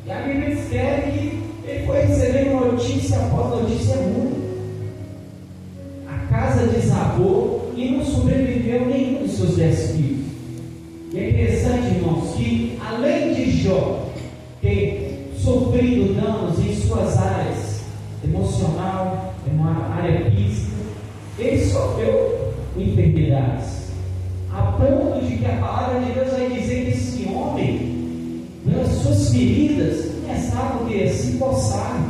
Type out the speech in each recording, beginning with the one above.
E a Bíblia escreve que ele foi recebendo notícia após notícia ruim. A casa desabou e não sobreviveu nenhum dos seus 10 filhos. E é interessante, irmãos, que além de Jó ter sofrido danos em suas áreas emocional, uma área física, ele sofreu enfermidades, a ponto de que a palavra de Deus vai dizer que esse homem, pelas suas feridas, começava a se coçar.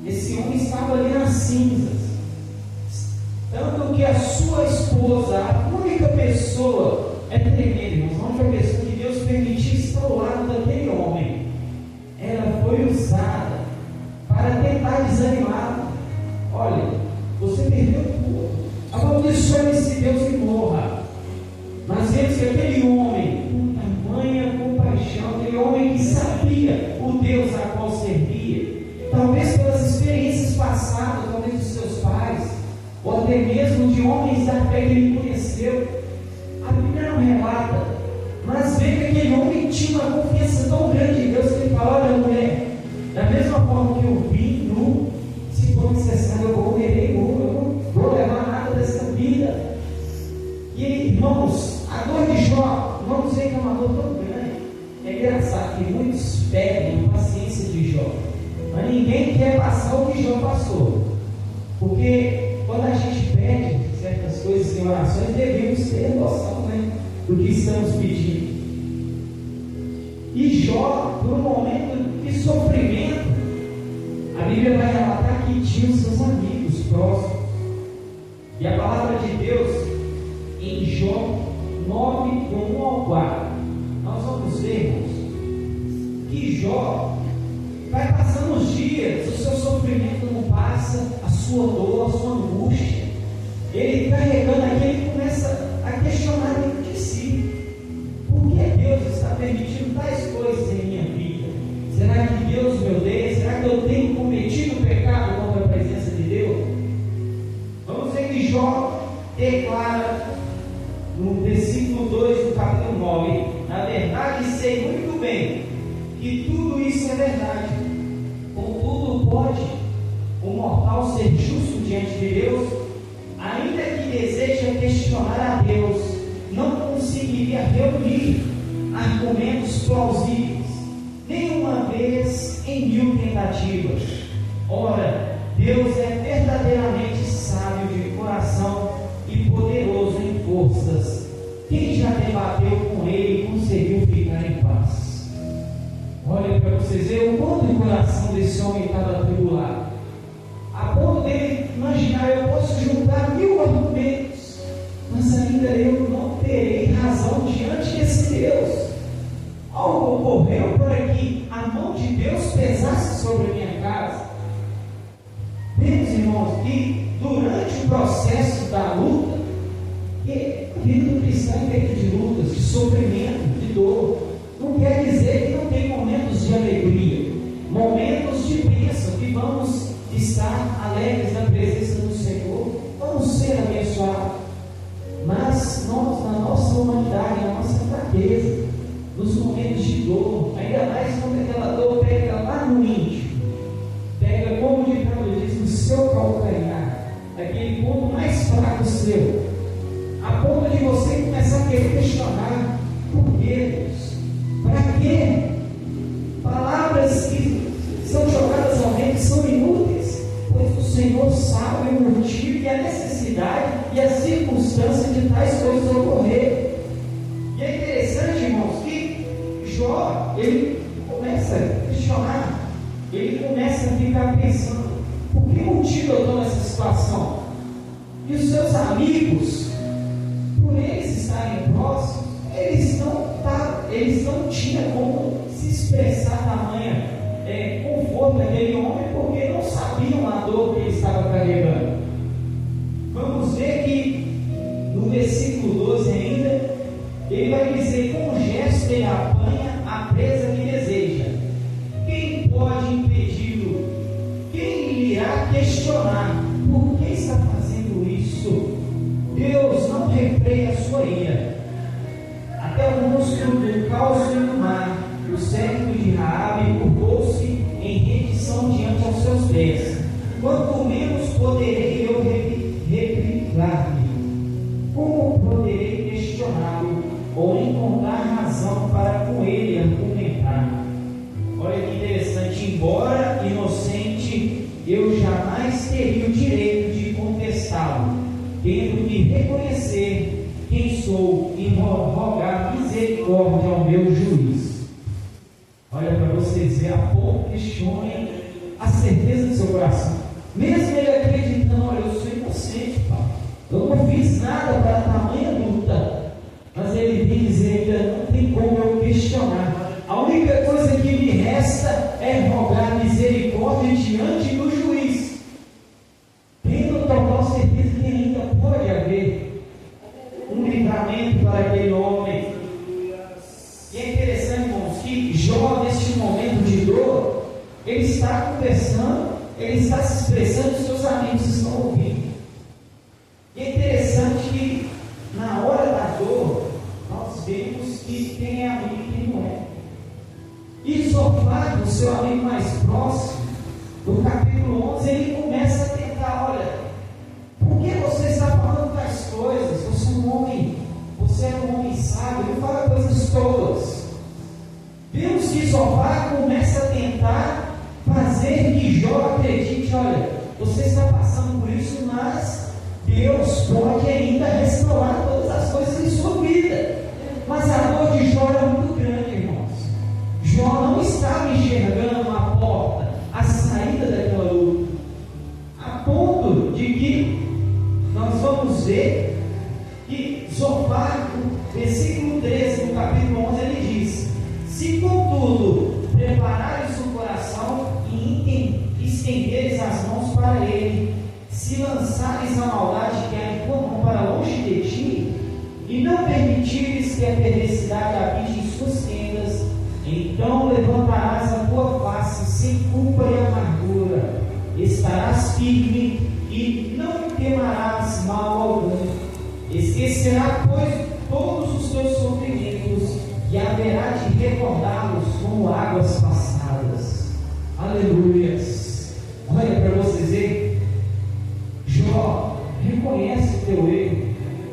Esse homem estava ali nas cinzas, tanto que a sua esposa, a única pessoa, é tremendo, irmãos, a única pessoa que Deus permitiu estar ao lado daquele homem, ela foi usada para tentar desanimá-lo. Olha, você perdeu tudo, amaldiçoe esse Deus que morra. Nós vemos que aquele homem, com tamanha compaixão, aquele homem que sabia o Deus a qual servia, talvez pelas experiências passadas, talvez dos seus pais, ou até mesmo de homens da fé que ele conheceu, a Bíblia não relata, mas vê que aquele homem tinha uma confiança tão grande em Deus que ele fala: olha, mulher, da mesma forma que eu vim nu, se for necessário eu morrerei nu, eu não vou levar nada dessa vida. E irmãos, a dor de Jó, vamos dizer que é uma dor tão grande. É engraçado que muitos pedem a paciência de Jó, mas ninguém quer passar o que Jó passou, porque quando a gente pede certas coisas em orações, devemos ter noção, do que estamos pedindo. E Jó, por um momento de sofrimento, a Bíblia vai relatar que tinha os seus amigos próximos. E a palavra de Deus, em Jó 9, do 1 ao 4, nós vamos ver, irmãos, que Jó vai passando os dias, o seu sofrimento não passa, a sua dor, a sua angústia. Ele carregando aqui, ele começa a questionar dentro de si: por que Deus está permitindo tais coisas em minha vida? Será que Deus me odeia? Será que eu tenho cometido pecado contra a presença de Deus? Vamos ver que Jó declara no versículo 2 do capítulo 9: na verdade sei muito bem que tudo isso é verdade, contudo pode o mortal ser justo diante de Deus? Ainda que deseje questionar a Deus, não conseguiria reunir argumentos plausíveis, nenhuma vez em 1000 tentativas. Ora, Deus é verdadeiramente sábio de coração e poderoso em forças. Quem já debateu com ele e conseguiu ficar em paz? Olha para vocês verem o quanto o coração desse homem estava atribulado, a ponto dele imaginar: eu posso juntar 1000 argumentos, mas ainda eu não terei razão diante desse Deus. Algo ocorreu para que a mão de Deus pesasse sobre a minha casa. Vemos, irmãos, que durante o processo da luta, que a vida do cristão é feita de lutas, de sofrimento, de dor, não quer dizer que não tem momentos de alegria, momentos de bênção, que vamos estar alegres na presença do Senhor, vamos ser abençoados. Mas nós, na nossa humanidade, na nossa fraqueza, nos momentos de dor, ainda mais quando aquela dor pega lá no íntimo, pega, como o ditado diz, no seu calcanhar, aquele ponto mais fraco seu, a ponto de você começar a querer questionar: por que Deus? Para quê? Palavras que são jogadas ao vento são inúteis, pois o Senhor sabe o motivo e a necessidade e a circunstância de tais coisas ocorrer. E é interessante, irmãos, que Jó, ele começa a questionar, ele começa a ficar pensando: por que motivo eu estou nessa situação? E os seus amigos, por eles estarem próximos, eles não tinham como se expressar tamanha conforto daquele homem, porque não sabiam a dor que ele estava carregando. Vamos ver que no versículo 12 ainda, ele vai dizer: com um gesto ele apanha a presa que deseja. Quem pode impedi-lo? Quem lhe irá questionar: por que está fazendo isso? Deus não refreia a sua ira. Até o monstro do caos e do mar, o século de Raabe, por embora inocente, eu jamais teria o direito de contestá-lo, tendo que reconhecer quem sou e rogar misericórdia ao meu juiz. Olha, para vocês verem, a pouco questionem a certeza do seu coração. Mesmo ele acreditando, olha, eu sou inocente, pai, eu não fiz nada para tamanha luta, mas ele diz ainda, não tem como eu questionar. A única coisa que me resta é rogar misericórdia diante do juiz, tendo total certeza que ainda pode haver um livramento para aquele homem. E é interessante, irmãos, que Jó, neste momento de dor, ele está conversando, ele está se expressando, os seus amigos estão ouvindo. E é interessante que na hora da dor, nós vemos que quem é amigo e quem não é. E Zofar, o seu amigo mais próximo, no capítulo 11, ele começa a tentar, olha, por que você está falando tais coisas? Você é um homem sábio, ele fala coisas tolas. Vemos que Zofar começa a tentar fazer que Jó acredite, olha, você está passando por isso, mas Deus pode ainda restaurar todas as coisas em sua vida. Mas a dor de Jó era muito grande, irmãos. Jó não estava enxergando a porta, a saída daquela luta, a ponto de que nós vamos ver que Zofar, no versículo 13 do capítulo 11, ele diz: se contudo preparares o coração e estenderes as mãos para ele, se lançares a maldade que há em tua mão para longe de ti, e não permitires que a perversidade habite em suas tendas, então levantarás a tua face sem culpa e amargura, estarás firme e não temerás mal algum, esquecerá, pois, todos os teus sofrimentos e haverá de recordá-los como águas passadas. Aleluias! Olha para vocês verem, Jó reconhece o teu erro.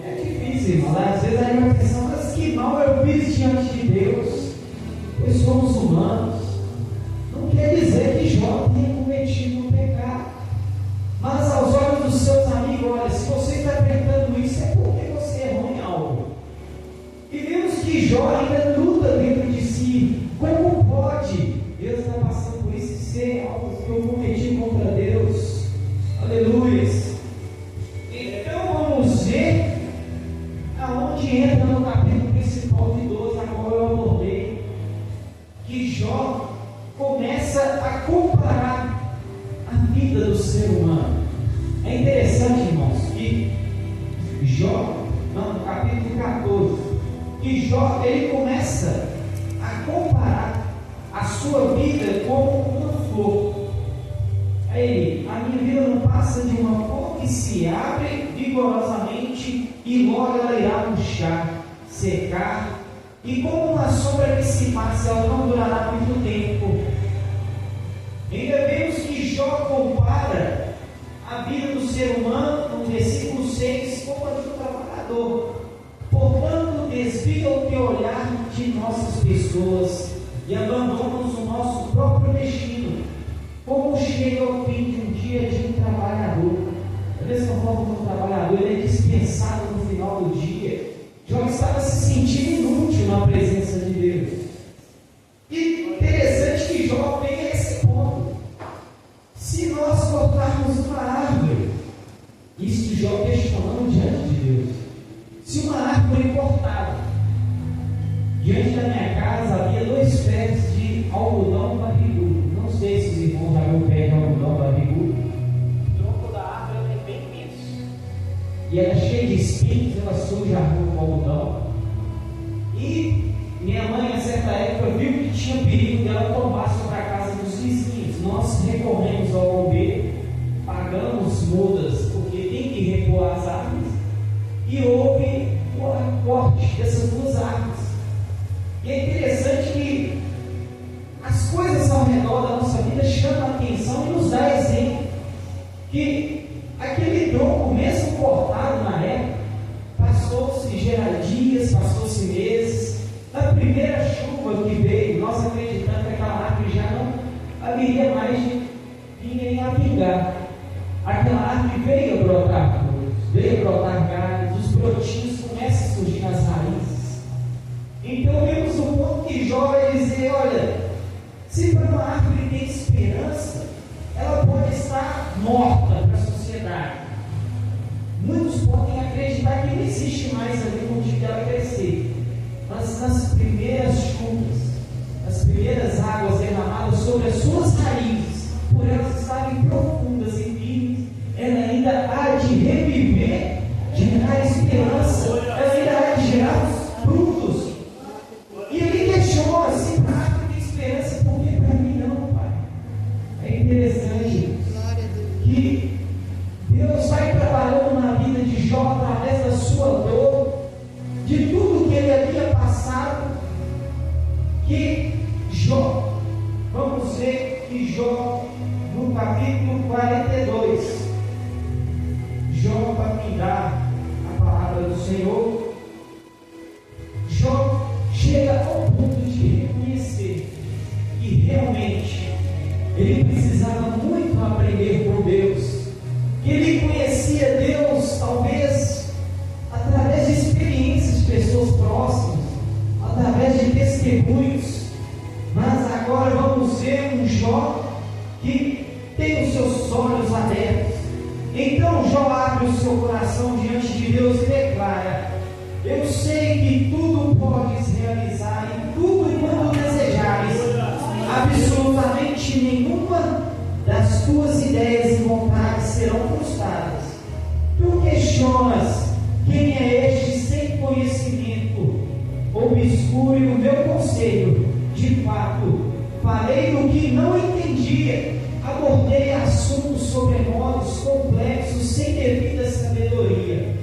É difícil, irmão, às vezes a gente vai pensar, mas que mal eu fiz diante de Deus, pois somos humanos. Não quer dizer que Jó tenha cometido um pecado, mas aos olhos dos seus amigos, olha, se você está enfrentando isso, é porque você errou em algo. E vemos que Jó ainda luta dentro de si. Como pode Deus estar passando por isso e ser algo que eu cometi contra Deus? Aleluias! Então vamos ver aonde entra no capítulo principal de 12, a qual eu abordei, que Jó começa a comparar a vida do ser humano. É interessante, irmãos, que no capítulo 14, que Jó, ele começa a comparar a sua vida como uma flor. Aí, a minha vida não passa de uma flor que se abre vigorosamente e logo ela irá murchar, secar, e como uma sombra que se passa, ela não durará muito tempo. Ainda vemos que Jó compara a vida do ser humano, no versículo 6, como a de um trabalhador. Portanto, desvia o teu olhar de nossas pessoas e abandona-nos o nosso próprio destino, como chega ao fim de um dia de um trabalhador. Da mesma forma que um trabalhador ele é dispensado no final do dia, Jó estava se sentindo inútil na presença de Deus. E interessante que Jó pega esse ponto. Se nós cortarmos uma árvore, isso Jó questionando diante de Deus. Se uma árvore cortada, diante da minha casa havia 2 pés de algodão barrigudo. Não sei se os irmãos já viram o pé de algodão barrigudo. O tronco da árvore é bem imenso. E ela é cheia de espinhos, ela suja a rua com algodão. E minha mãe, a certa época, viu que tinha perigo dela tombar sobre a casa dos vizinhos. Nós recorremos ao bombeiro, pagamos mudas, porque tem que repor as árvores. E houve o corte dessas 2 árvores. E é interessante que as coisas ao redor da nossa vida chamam a atenção e nos dá exemplo. Que aquele tronco, mesmo cortado na época, passou-se já dias haveria mais de ninguém a vingar. Aquela árvore veio a brotar frutos, veio a brotar galhos, os brotinhos começam a surgir nas raízes. Então vemos o ponto que Jó vai dizer: olha, se para uma árvore tem esperança, ela pode estar morta para a sociedade. Muitos podem acreditar que não existe mais ali onde ela crescer, mas nas primeiras chuvas, as primeiras águas derramadas sobre as suas raízes, por elas estarem profundas e firmes, ela ainda há de reviver, gerar esperança, ela ainda há de gerar frutos. E ele questionou assim: para a árvore tem esperança, por que para mim não, Pai? É interessante que Deus vai trabalhando na vida de Jó através da sua dor, de tudo que ele havia passado, que Jó, vamos ver que Jó, no capítulo 42, Jó vai me dar a palavra do Senhor. Jó chega ao ponto de reconhecer que realmente ele precisava muito aprender com Deus, que ele conhecia Deus talvez através de experiências de pessoas próximas, através de testemunhos, mas agora vamos ver um Jó que tem os seus olhos abertos. Então Jó abre o seu coração diante de Deus e declara: eu sei que tudo podes realizar e tudo quando desejares, absolutamente nenhuma das tuas ideias e vontades serão frustradas. Tu questionas quem é este sem conhecimento, obscure o meu conselho. De fato, falei do que não entendia, abordei assuntos sobremodos complexos sem devida sabedoria.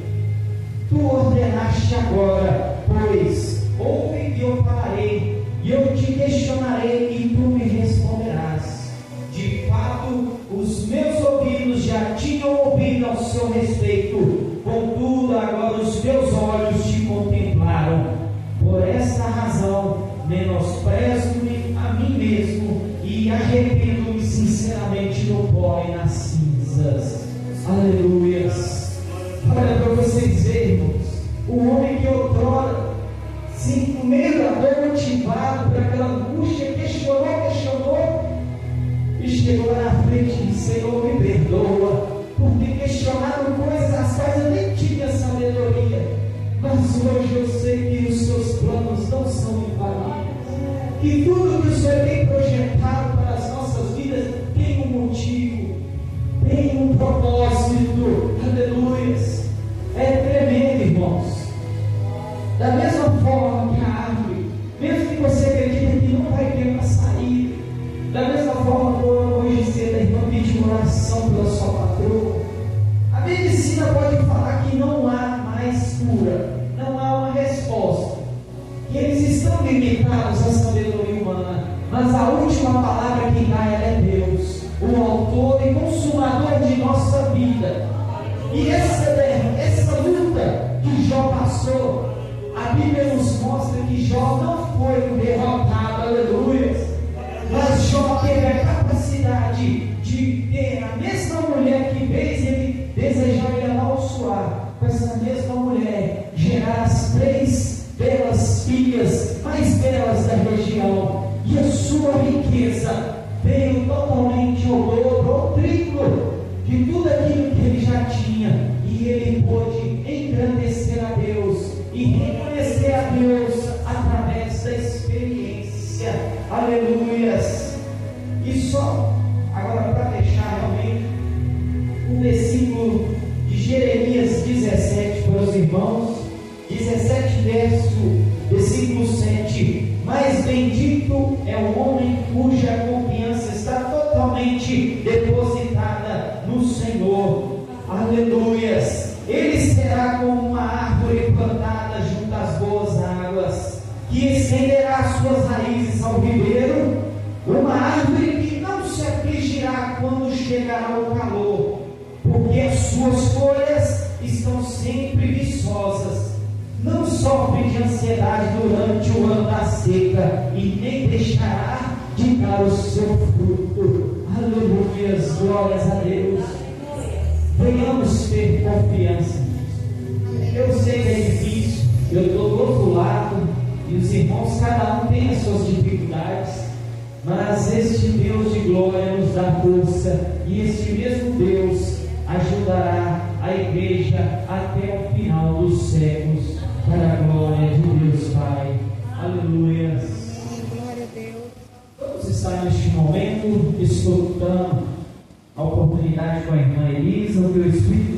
Tu ordenaste agora, pois, ouve e eu falarei, e eu te questionarei e tu me responderás. De fato, os meus ouvidos já tinham ouvido ao seu respeito, contudo agora os meus olhos te contemplaram. Por esta razão, menosprezo-me a mim mesmo e arrependo-me sinceramente no pó e nas cinzas. Aleluias. Olha para vocês verem, irmãos, o homem que outrora, sim, no meio da dor, motivado por aquela angústia, questionou, e chegou lá na frente e disse: Senhor, me perdoa por ter questionado coisas as quais eu nem tinha sabedoria, mas hoje eu sei que os seus planos não são infalíveis, que tudo que o Senhor tem projetado para as nossas vidas tem um motivo, tem um propósito. Aleluias. É tremendo, irmãos. Da mesma forma que a árvore, mesmo que você acredite que não vai ter uma saída, da mesma forma que hoje cedo a irmã pediu oração pela sua patroa, a medicina pode falar que não há mais cura, não há uma resposta, que eles estão limitados à sabedoria humana, mas a última palavra que dá é Deus, o autor e consumador de nossa vida. E essa luta que Jó passou, a Bíblia nos mostra que Jó não foi derrotado, aleluia, mas Jó teve a capacidade de ter a mesma mulher que fez ele desejar ele amaldiçoar, com essa mesma mulher gerar as 3 belas filhas mais belas da região, e a sua riqueza veio totalmente ao dobro, ao triplo de tudo aquilo que ele já tinha, e ele pôde engrandecer a Deus e reconhecer a Deus através da experiência. Aleluias. E só agora para fechar realmente um versículo de Jeremias 17 para os irmãos, 17 versículo 7. Mas bendito é o homem cuja confiança está totalmente depositada no Senhor. Aleluias. Ele será como uma árvore plantada junto às boas águas, que estenderá suas raízes ao ribeiro, uma árvore que não se afligirá quando chegará o calor, porque as suas folhas estão sempre viçosas, não sofre de ansiedade durante o ano da seca, e nem deixará de dar o seu fruto. Aleluia, glórias a Deus. Venhamos ter confiança nisso. Eu sei que é difícil, eu estou do outro lado, e os irmãos, cada um tem as suas dificuldades, mas este Deus de glória nos dá força, e este mesmo Deus ajudará a igreja até o final dos séculos, para a glória de Deus Pai. Aleluia. Glória a Deus. Vamos estar neste momento escutando a oportunidade com a irmã Elisa, o que eu